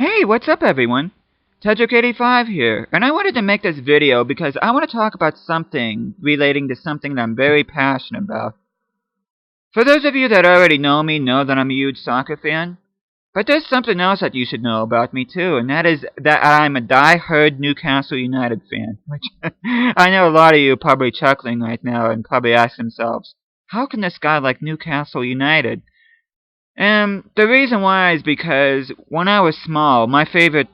Hey, what's up everyone? Tedrick85 here, and I wanted to make this video because I want to talk about something relating to something that I'm very passionate about. For those of you that already know me know that I'm a huge soccer fan, but there's something else that you should know about me too, and that is that I'm a die-hard Newcastle United fan, which I know a lot of you are probably chuckling right now and probably ask themselves, how can this guy like Newcastle United? And the reason why is because when I was small, my favorite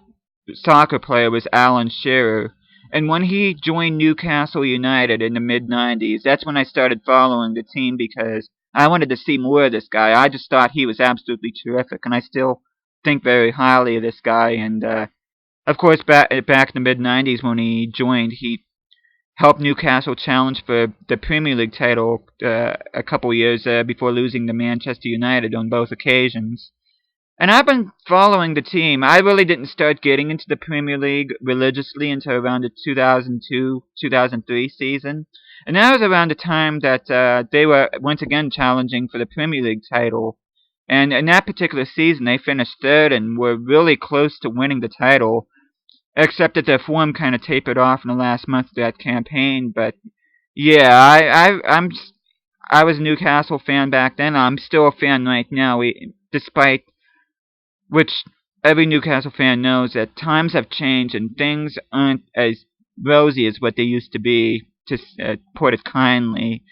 soccer player was Alan Shearer. And when he joined Newcastle United in the mid-90s, that's when I started following the team because I wanted to see more of this guy. I just thought he was absolutely terrific, and I still think very highly of this guy. And, of course, back in the mid-90s when he joined, he helped Newcastle challenge for the Premier League title a couple years before losing to Manchester United on both occasions. And I've been following the team. I really didn't start getting into the Premier League religiously until around the 2002-2003 season. And that was around the time that they were once again challenging for the Premier League title. And in that particular season, they finished third and were really close to winning the title, except that their form kind of tapered off in the last month of that campaign. But yeah, I was a Newcastle fan back then. I'm still a fan right now, despite which every Newcastle fan knows that times have changed and things aren't as rosy as what they used to be, to put it kindly.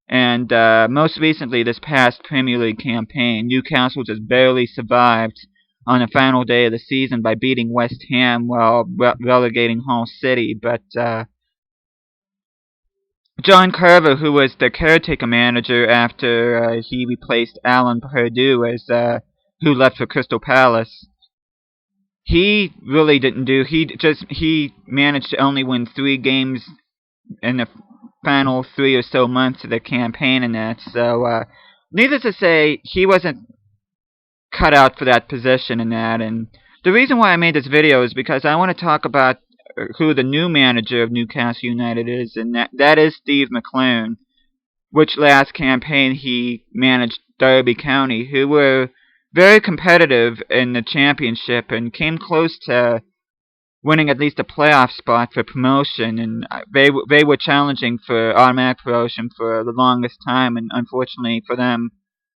And most recently, this past Premier League campaign, Newcastle just barely survived on the final day of the season by beating West Ham while relegating Hull City. But John Carver, who was the caretaker manager after he replaced Alan Perdue as who left for Crystal Palace, he really didn't do. He managed to only win 3 games in the final 3 or so months of the campaign, and that. So, needless to say, he wasn't cut out for that position and that. And the reason why I made this video is because I want to talk about who the new manager of Newcastle United is, and that is Steve McClaren, which last campaign he managed Derby County, who were very competitive in the championship and came close to winning at least a playoff spot for promotion. And they were challenging for automatic promotion for the longest time, and unfortunately for them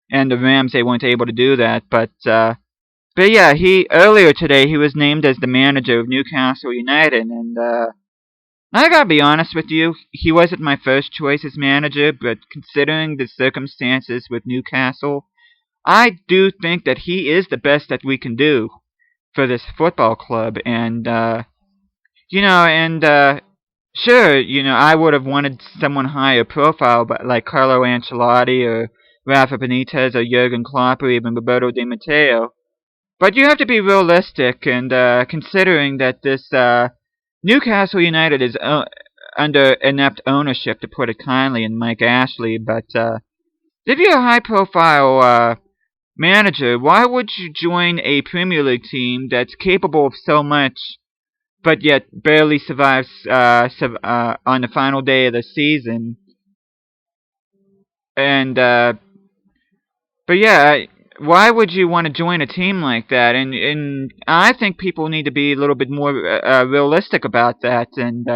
and the Rams, they weren't able to do that. But yeah, earlier today he was named as the manager of Newcastle United, and I gotta be honest with you, he wasn't my first choice as manager, but considering the circumstances with Newcastle, I do think that he is the best that we can do for this football club. And, sure, I would have wanted someone higher profile, but like Carlo Ancelotti or Rafa Benitez or Jurgen Klopp or even Roberto Di Matteo. But you have to be realistic, and considering that this Newcastle United is under inept ownership, to put it kindly, in Mike Ashley. But if you're a high-profile manager, why would you join a Premier League team that's capable of so much, but yet barely survives on the final day of the season? And but yeah, why would you want to join a team like that? And I think people need to be a little bit more realistic about that. And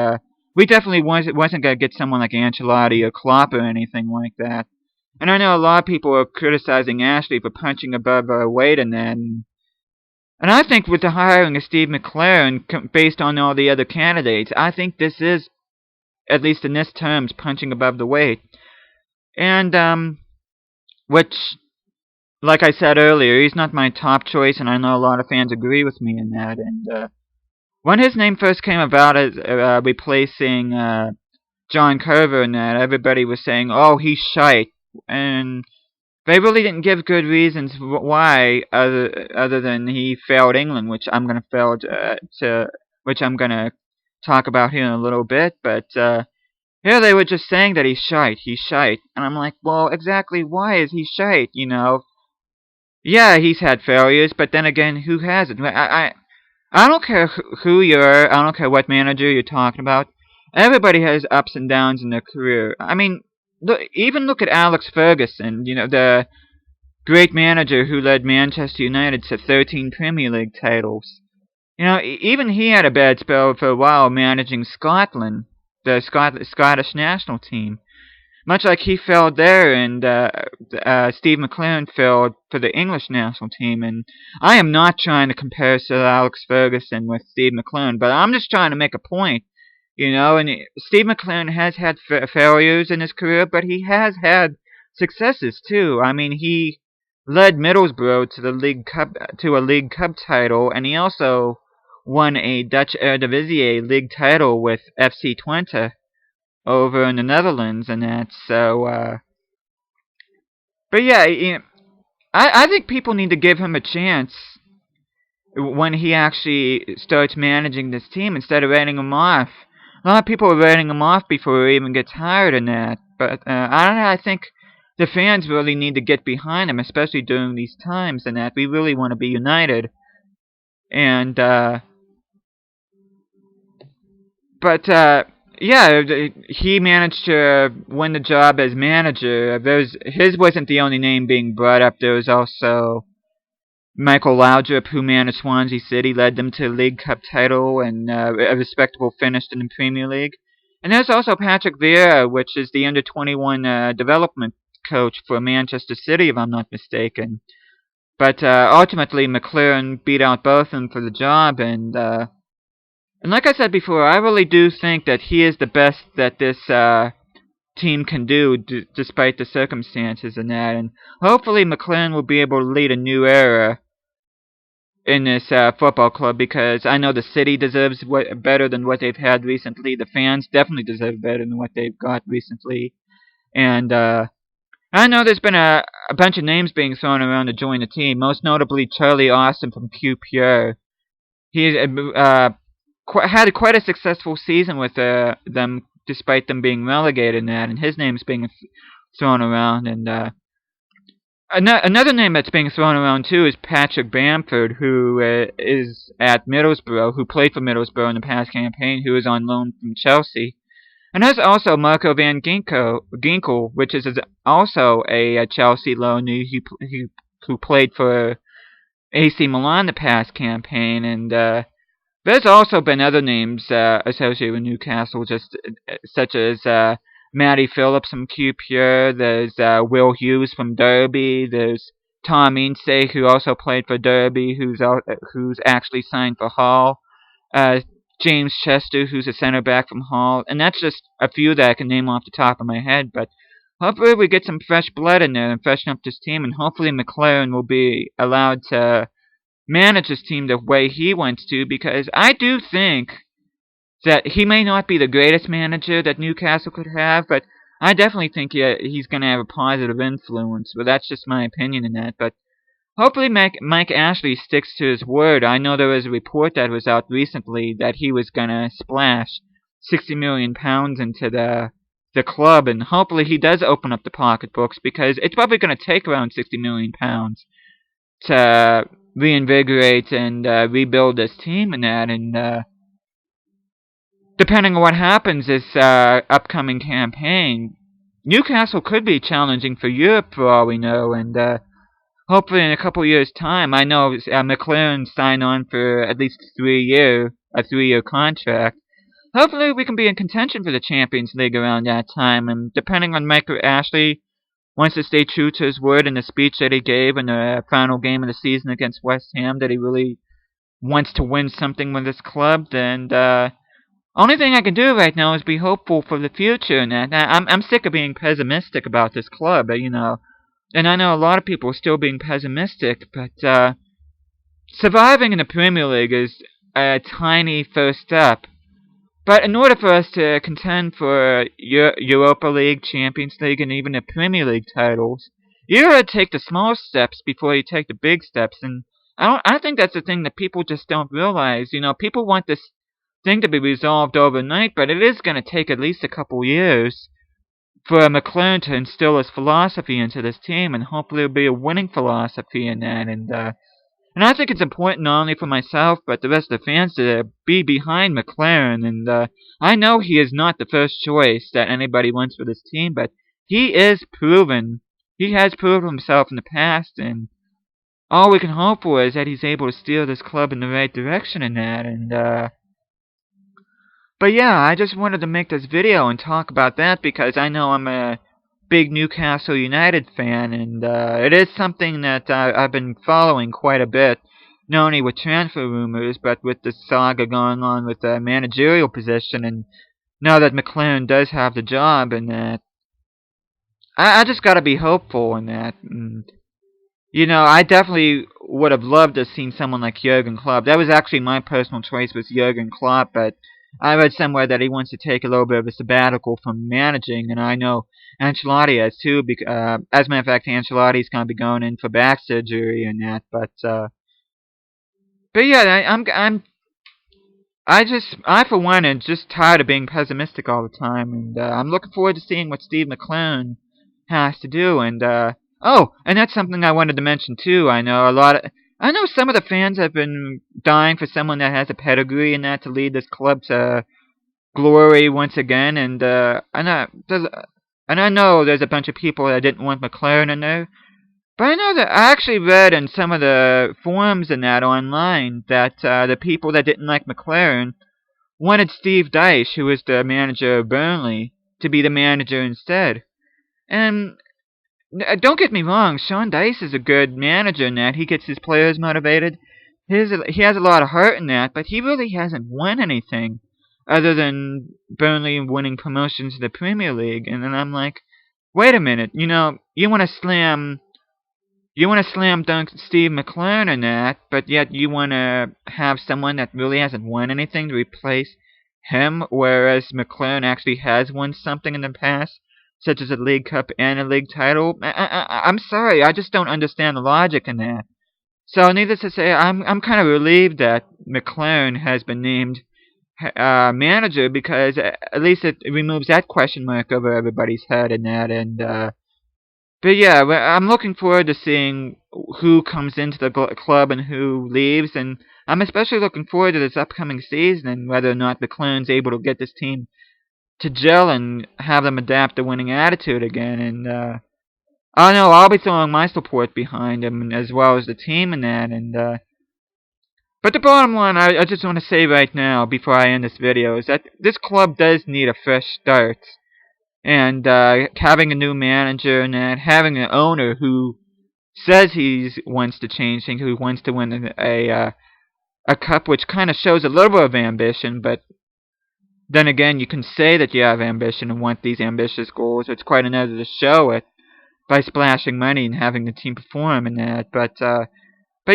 we definitely wasn't gonna get someone like Ancelotti or Klopp or anything like that. And I know a lot of people are criticizing Ashley for punching above her weight in that. And I think with the hiring of Steve McClaren, based on all the other candidates, I think this is, at least in this terms, punching above the weight. And which, like I said earlier, he's not my top choice, and I know a lot of fans agree with me in that. And when his name first came about as replacing John Carver and that, everybody was saying, "Oh, he's shite," and they really didn't give good reasons why, other than he failed England, which I'm gonna talk about here in a little bit. But here they were just saying that he's shite, and I'm like, well, exactly why is he shite? Yeah, he's had failures, but then again, who hasn't? I don't care who you are. I don't care what manager you're talking about. Everybody has ups and downs in their career. I mean, even look at Alex Ferguson, the great manager who led Manchester United to 13 Premier League titles. Even he had a bad spell for a while managing Scotland, the Scottish national team. Much like he failed there, and Steve McClaren failed for the English national team. And I am not trying to compare Sir Alex Ferguson with Steve McClaren, but I'm just trying to make a point. And Steve McClaren has had failures in his career, but he has had successes too. I mean, he led Middlesbrough to a League Cup title, and he also won a Dutch Eredivisie League title with FC Twente over in the Netherlands and that. But yeah, I think people need to give him a chance when he actually starts managing this team instead of writing him off. A lot of people are writing him off before he even gets hired in that. But I don't know. I think the fans really need to get behind him, especially during these times and that. We really want to be united. And yeah, he managed to win the job as manager. His wasn't the only name being brought up. There was also Michael Laudrup, who managed Swansea City, led them to a League Cup title and a respectable finish in the Premier League. And there's also Patrick Vieira, which is the under-21 development coach for Manchester City, if I'm not mistaken. But ultimately, McClaren beat out both of them for the job, and like I said before, I really do think that he is the best that this team can do, despite the circumstances and that. And hopefully McClaren will be able to lead a new era in this football club, because I know the city deserves better than what they've had recently. The fans definitely deserve better than what they've got recently. And I know there's been a bunch of names being thrown around to join the team, most notably Charlie Austin from QPR. He had quite a successful season with them, despite them being relegated in that, and his name's being thrown around. And another name that's being thrown around too is Patrick Bamford, who is at Middlesbrough, who played for Middlesbrough in the past campaign, who is on loan from Chelsea. And there's also Marco van Ginkel, which is also a Chelsea loanee who played for AC Milan the past campaign. And there's also been other names associated with Newcastle, such as Matty Phillips from QPR. There's Will Hughes from Derby. There's Tom Ince, who also played for Derby, who's actually signed for Hull. James Chester, who's a center back from Hull. And that's just a few that I can name off the top of my head. But hopefully we get some fresh blood in there and freshen up this team. And hopefully McClaren will be allowed to manage his team the way he wants to, because I do think that he may not be the greatest manager that Newcastle could have, but I definitely think he's going to have a positive influence. But that's just my opinion in that. But hopefully Mike Ashley sticks to his word. I know there was a report that was out recently that he was going to splash £60 million into the club, and hopefully he does open up the pocketbooks, because it's probably going to take around £60 million to reinvigorate and rebuild this team and that. And depending on what happens this upcoming campaign, Newcastle could be challenging for Europe for all we know. And hopefully in a couple years' time, I know McClaren signed on for at least a 3-year contract. Hopefully we can be in contention for the Champions League around that time. And depending on Mike Ashley wants to stay true to his word in the speech that he gave in the final game of the season against West Ham, that he really wants to win something with this club, then only thing I can do right now is be hopeful for the future. And I'm sick of being pessimistic about this club, and I know a lot of people are still being pessimistic, but surviving in the Premier League is a tiny first step. But in order for us to contend for Europa League, Champions League, and even the Premier League titles, you gotta take the small steps before you take the big steps. And I think that's the thing that people just don't realize. People want this thing to be resolved overnight, but it is gonna take at least a couple years for McClaren to instill his philosophy into this team, and hopefully it'll be a winning philosophy in that. And I think it's important not only for myself, but the rest of the fans to be behind McClaren. And I know he is not the first choice that anybody wants for this team, but he has proven himself in the past. And all we can hope for is that he's able to steer this club in the right direction in that, and, but yeah, I just wanted to make this video and talk about that because I know I'm a big Newcastle United fan, and it is something that I've been following quite a bit, not only with transfer rumors, but with the saga going on with the managerial position, and now that McClaren does have the job, and that I just gotta be hopeful in that. And, you know, I definitely would have loved to have seen someone like Jurgen Klopp. That was actually my personal choice, was Jurgen Klopp, but I read somewhere that he wants to take a little bit of a sabbatical from managing, and I know Ancelotti has too. As a matter of fact, Ancelotti's going to be going in for back surgery and that. But yeah, I for one am just tired of being pessimistic all the time, and I'm looking forward to seeing what Steve McClaren has to do. And oh, and that's something I wanted to mention too. I know some of the fans have been dying for someone that has a pedigree and that to lead this club to glory once again. And I know there's a bunch of people that didn't want McClaren in there. But I know that I actually read in some of the forums and that online that the people that didn't like McClaren wanted Steve Dyche, who was the manager of Burnley, to be the manager instead. And don't get me wrong, Sean Dyche is a good manager in that. He gets his players motivated. He has a lot of heart in that, but he really hasn't won anything other than Burnley winning promotion to the Premier League. And then I'm like, wait a minute, you want to slam dunk Steve McClaren in that, but yet you want to have someone that really hasn't won anything to replace him, whereas McClaren actually has won something in the past, such as a League Cup and a league title. I'm sorry, I just don't understand the logic in that. So, needless to say, I'm kind of relieved that McClaren has been named manager, because at least it removes that question mark over everybody's head in that, and but yeah, I'm looking forward to seeing who comes into the club and who leaves, and I'm especially looking forward to this upcoming season and whether or not McClaren's able to get this team to gel and have them adapt a winning attitude again. And I know I'll be throwing my support behind him as well as the team in that. And but the bottom line, I just want to say right now before I end this video is that this club does need a fresh start. And having a new manager and having an owner who says he wants to change things, who wants to win a cup, which kind of shows a little bit of ambition. But then again, you can say that you have ambition and want these ambitious goals. It's quite another to show it by splashing money and having the team perform in that. But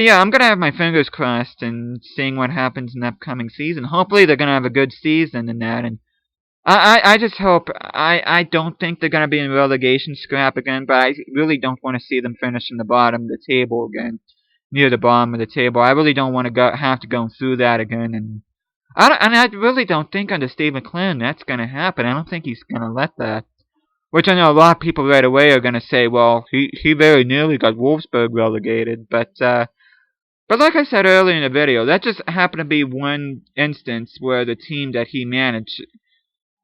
yeah, I'm gonna have my fingers crossed and seeing what happens in the upcoming season. Hopefully, they're gonna have a good season in that, and I just hope, I don't think they're going to be in relegation scrap again, but I really don't want to see them finish in the bottom of the table again, near the bottom of the table. I really don't want to have to go through that again, and I really don't think under Steve McClaren that's going to happen. I don't think he's going to let that. Which I know a lot of people right away are going to say, well, he very nearly got Wolfsburg relegated, but like I said earlier in the video, that just happened to be one instance where the team that he managed,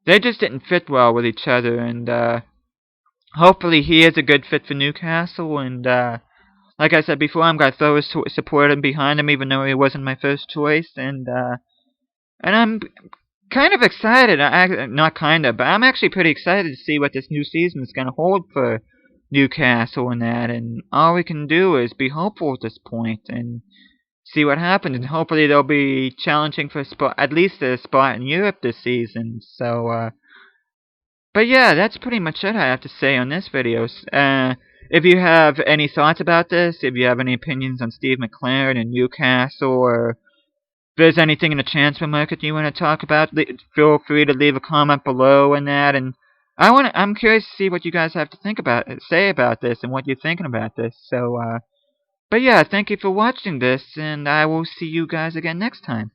they just didn't fit well with each other, and hopefully he is a good fit for Newcastle, and like I said before, I'm going to throw his support behind him even though he wasn't my first choice, and I'm kind of excited, not kind of, but I'm actually pretty excited to see what this new season is going to hold for Newcastle and that, and all we can do is be hopeful at this point, and see what happens, and hopefully they'll be challenging for at least a spot in Europe this season. So, but yeah, that's pretty much it I have to say on this video. If you have any thoughts about this, if you have any opinions on Steve McClaren and Newcastle, or if there's anything in the transfer market you want to talk about, feel free to leave a comment below and that. And I'm curious to see what you guys have to say about this and what you're thinking about this. So, but yeah, thank you for watching this, and I will see you guys again next time.